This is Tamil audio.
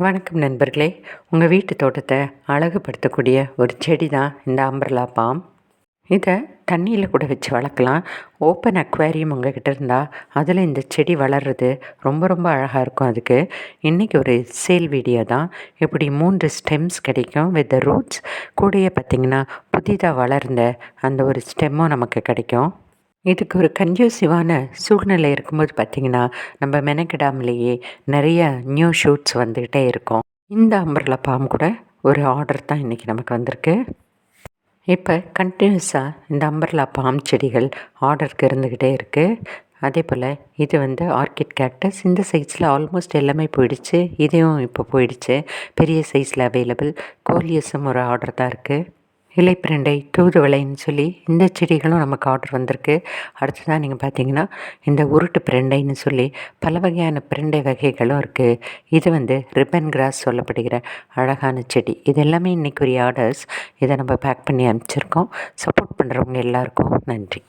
வணக்கம் நண்பர்களே. உங்கள் வீட்டு தோட்டத்தை அழகுபடுத்தக்கூடிய ஒரு செடி தான் இந்த அம்பர்லா பாம். இதை தண்ணியில் கூட வச்சு வளர்க்கலாம். ஓப்பன் அக்வேரியம் உங்கள்கிட்ட இருந்தால் அதில் இந்த செடி வளர்கிறது ரொம்ப ரொம்ப அழகாக இருக்கும். அதுக்கு இன்றைக்கி ஒரு சேல் வீடியோ தான். இப்படி 3 ஸ்டெம்ஸ் கிடைக்கும் வித் த ரூட்ஸ். கூடயே பார்த்திங்கன்னா புதிதாக வளர்ந்த அந்த ஒரு ஸ்டெம்மும் நமக்கு கிடைக்கும். இதுக்கு ஒரு கன்டியூசிவான சூழ்நிலை இருக்கும்போது பார்த்திங்கன்னா நம்ம மெனக்கிடாமலேயே நிறைய நியூ ஷூட்ஸ் வந்துக்கிட்டே இருக்கும். இந்த அம்பர்லா பாம் கூட ஒரு ஆர்டர் தான் இன்றைக்கி நமக்கு வந்திருக்கு. இப்போ கண்டினியூஸாக இந்த அம்பர்லா பாம் செடிகள் ஆர்டருக்கு இருந்துக்கிட்டே இருக்குது. அதே போல் இது ஆர்கிட் கேக்டஸ். இந்த சைஸில் ஆல்மோஸ்ட் எல்லாமே போயிடுச்சு. இதையும் இப்போ போயிடுச்சு. பெரிய சைஸில் அவைலபிள். கோலியஸும் ஒரு ஆர்டர் தான் இருக்குது. இலைப்பிரண்டை தூதுவளைன்னு சொல்லி இந்த செடிகளும் நமக்கு ஆர்டர் வந்திருக்கு. அடுத்ததாக நீங்கள் பார்த்தீங்கன்னா இந்த உருட்டு பிரண்டைன்னு சொல்லி பல வகையான பிரண்டை வகைகளும் இருக்குது. இது ரிப்பன் கிராஸ் சொல்லப்படுகிற அழகான செடி. இது எல்லாமே இன்றைக்குரிய ஆர்டர்ஸ். இதை நம்ம பேக் பண்ணி அனுப்பிச்சிருக்கோம். சப்போர்ட் பண்ணுறவங்க எல்லாருக்கும் நன்றி.